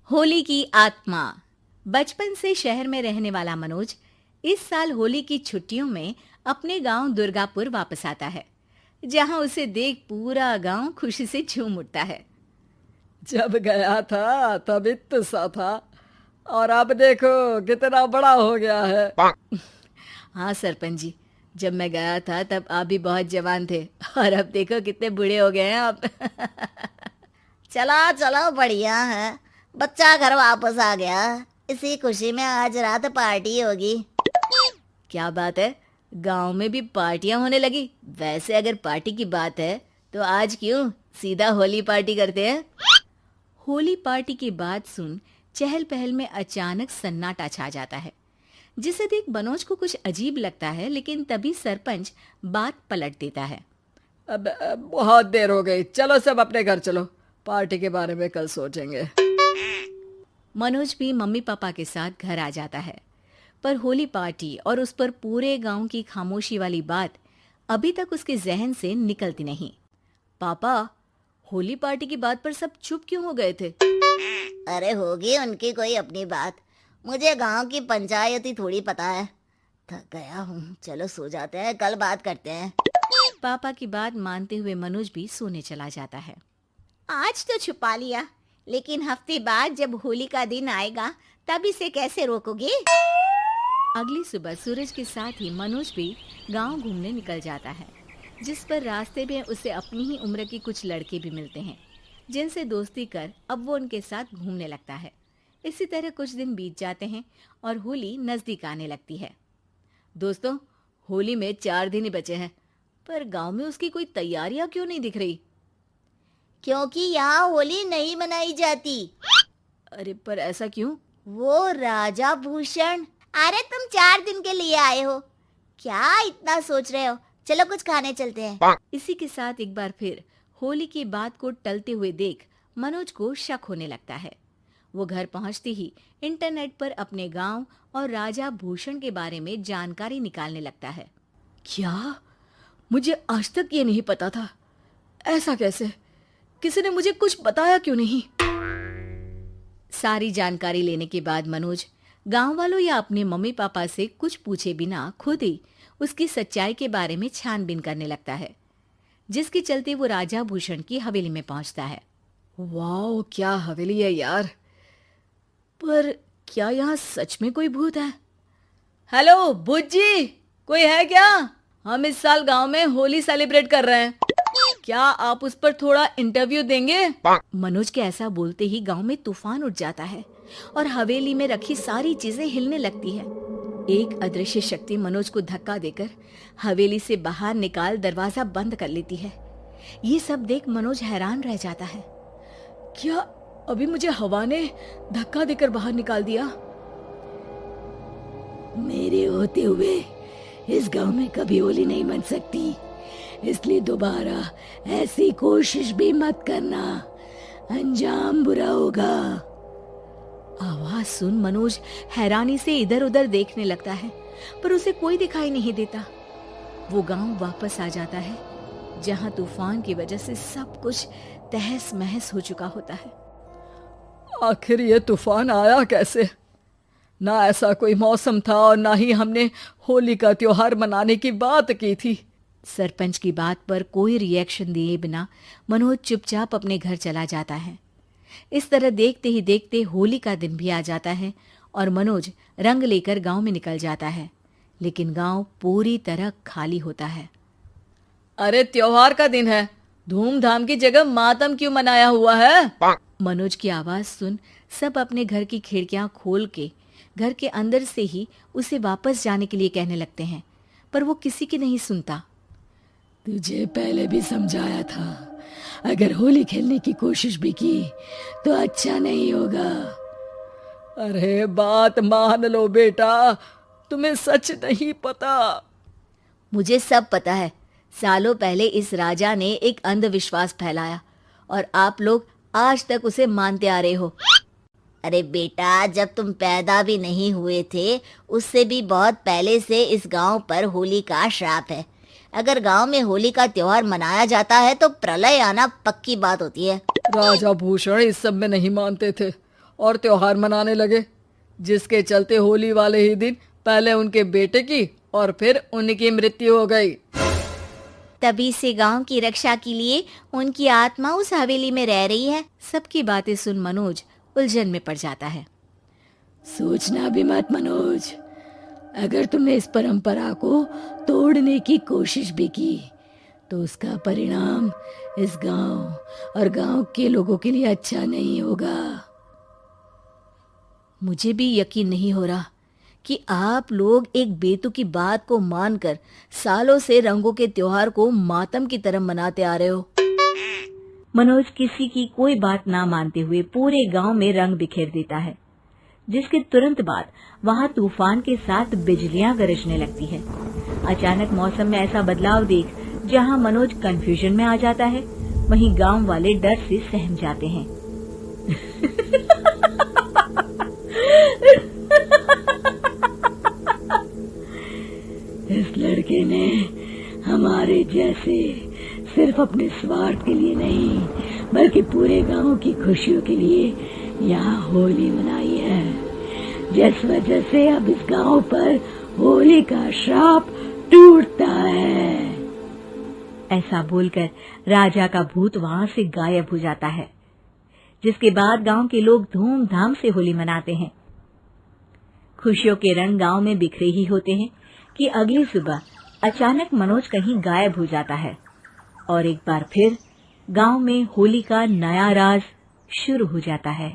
होली की आत्मा। बचपन से शहर में रहने वाला मनोज इस साल होली की छुट्टियों में अपने गांव दुर्गापुर वापस आता है, जहां उसे देख पूरा गांव खुशी से झूम उठता है। जब गया था तब इतना सा था और अब देखो कितना बड़ा हो गया है। हाँ सरपंच जी, जब मैं गया था तब आप भी बहुत जवान थे और अब देखो कितने बूढ़े हो गए हैं आप। चलो चलो बढ़िया है। बच्चा घर वापस आ गया। इसी खुशी में आज रात पार्टी होगी। क्या बात है, गांव में भी पार्टियां होने लगी। वैसे अगर पार्टी की बात है तो आज क्यों सीधा होली पार्टी करते हैं। होली पार्टी की बात सुन चहल पहल में अचानक सन्नाटा छा जाता है, जिसे देख मनोज को कुछ अजीब लगता है, लेकिन तभी सरपंच बात पलट देता है। अब बहुत देर हो गई, चलो सब अपने घर चलो, पार्टी के बारे में कल सोचेंगे। मनोज भी मम्मी पापा के साथ घर आ जाता है, पर होली पार्टी और उस पर पूरे गांव की खामोशी वाली बात अभी तक उसके जहन से निकलती नहीं। पापा, होली पार्टी की बात पर सब चुप क्यों हो गए थे? अरे होगी उनकी कोई अपनी बात। मुझे गांव की पंचायत ही थोड़ी पता है। थक गया हूँ, चलो सो जाते हैं, कल बात करते हैं। पापा की बात मानते हुए मनोज भी सोने चला जाता है। आज तो छुपा लिया, लेकिन हफ्ते बाद जब होली का दिन आएगा तब इसे कैसे रोकोगे? अगली सुबह सूरज के साथ ही मनोज भी गांव घूमने निकल जाता है, जिस पर रास्ते में उसे अपनी ही उम्र के कुछ लड़के भी मिलते हैं, जिनसे दोस्ती कर अब वो उनके साथ घूमने लगता है। इसी तरह कुछ दिन बीत जाते हैं और होली नजदीक आने लगती है। दोस्तों, होली में 4 दिन ही बचे हैं, पर गांव में उसकी कोई तैयारियां क्यों नहीं दिख रही? क्योंकि यहाँ होली नहीं मनाई जाती। अरे पर ऐसा क्यों? वो राजा भूषण। अरे तुम 4 दिन के लिए आए हो, क्या इतना सोच रहे हो? चलो कुछ खाने चलते हैं। इसी के साथ एक बार फिर होली की बात को टलते हुए देख मनोज को शक होने लगता है। वो घर पहुंचते ही इंटरनेट पर अपने गांव और राजा भूषण के बारे में जानकारी निकालने लगता है। क्या? मुझे आज तक ये नहीं पता था। ऐसा कैसे? किसी ने मुझे कुछ बताया क्यों नहीं? सारी जानकारी लेने के बाद मनोज गांव वालों या अपने मम्मी पापा से कुछ पूछे बिना खुद ही उसकी सच्चाई के बारे में छानबीन करने लगता है, जिसके चलते वो राजा भूषण की हवेली में पहुंचता है। वाह, क्या हवेली है यार। पर क्या यहाँ सच में कोई भूत है? हेलो भूत जी, कोई है क्या? हम इस साल गांव में होली सेलिब्रेट कर रहे हैं, क्या आप उस पर थोड़ा इंटरव्यू देंगे? मनोज के ऐसा बोलते ही गांव में तूफान उठ जाता है और हवेली में रखी सारी चीजें हिलने लगती है। एक अदृश्य शक्ति मनोज को धक्का देकर हवेली से बाहर निकाल दरवाजा बंद कर लेती है। ये सब देख मनोज हैरान रह जाता है। क्या अभी मुझे हवा ने धक्का देकर बाहर निकाल दिया? मेरे होते हुए इस गांव में कभी होली नहीं मन सकती, इसलिए दोबारा ऐसी कोशिश भी मत करना, अंजाम बुरा होगा। आवाज सुन मनोज हैरानी से इधर उधर देखने लगता है, पर उसे कोई दिखाई नहीं देता। वो गांव वापस आ जाता है, जहां तूफान की वजह से सब कुछ तहस महस हो चुका होता है। आखिर ये तूफान आया कैसे? ना ऐसा कोई मौसम था और ना ही हमने होली का त्योहार मनाने की बात की थी। सरपंच की बात पर कोई रिएक्शन दिए बिना मनोज चुपचाप अपने घर चला जाता है। इस तरह देखते ही देखते होली का दिन भी आ जाता है और मनोज रंग लेकर गांव में निकल जाता है, लेकिन गांव पूरी तरह खाली होता है। अरे त्योहार का दिन है, धूमधाम की जगह मातम क्यों मनाया हुआ है? मनोज की आवाज सुन सब अपने घर की खिड़कियां खोल के घर के अंदर से ही उसे वापस जाने के लिए कहने लगते हैं, पर वो किसी की नहीं सुनता। तुझे पहले भी समझाया था, अगर होली खेलने की कोशिश भी की तो अच्छा नहीं होगा। अरे बात मान लो बेटा, तुम्हें सच नहीं पता। मुझे सब पता है। सालों पहले इस राजा ने एक अंधविश्वास फैलाया और आप लोग आज तक उसे मानते आ रहे हो। अरे बेटा, जब तुम पैदा भी नहीं हुए थे उससे भी बहुत पहले से इस गांव पर होली का श्राप है। अगर गांव में होली का त्योहार मनाया जाता है तो प्रलय आना पक्की बात होती है। राजा भूषण इस सब में नहीं मानते थे और त्योहार मनाने लगे, जिसके चलते होली वाले ही दिन पहले उनके बेटे की और फिर उनकी मृत्यु हो गई। तभी से गांव की रक्षा के लिए उनकी आत्मा उस हवेली में रह रही है। सबकी बातें सुन मनोज उलझन में पड़ जाता है। सोचना भी मत मनोज, अगर तुमने इस परंपरा को तोड़ने की कोशिश भी की तो उसका परिणाम इस गांव और गांव के लोगों के लिए अच्छा नहीं होगा। मुझे भी यकीन नहीं हो रहा कि आप लोग एक बेतुकी बात को मानकर सालों से रंगों के त्योहार को मातम की तरह मनाते आ रहे हो। मनोज किसी की कोई बात ना मानते हुए पूरे गांव में रंग बिखेर देता है, जिसके तुरंत बाद वहां तूफान के साथ बिजलियां गरजने लगती है। अचानक मौसम में ऐसा बदलाव देख जहां मनोज कंफ्यूजन में आ जाता है, वहीं गांव वाले डर से सहम जाते हैं। इस लड़के ने हमारे जैसे सिर्फ अपने स्वार्थ के लिए नहीं बल्कि पूरे गांव की खुशियों के लिए यहाँ होली मनाई है, जिस वजह से अब इस गांव पर होली का श्राप टूटता है। ऐसा बोलकर राजा का भूत वहां से गायब हो जाता है, जिसके बाद गांव के लोग धूमधाम से होली मनाते हैं। खुशियों के रंग गांव में बिखरे ही होते हैं कि अगली सुबह अचानक मनोज कहीं गायब हो जाता है और एक बार फिर गांव में होली का नया राज शुरू हो जाता है।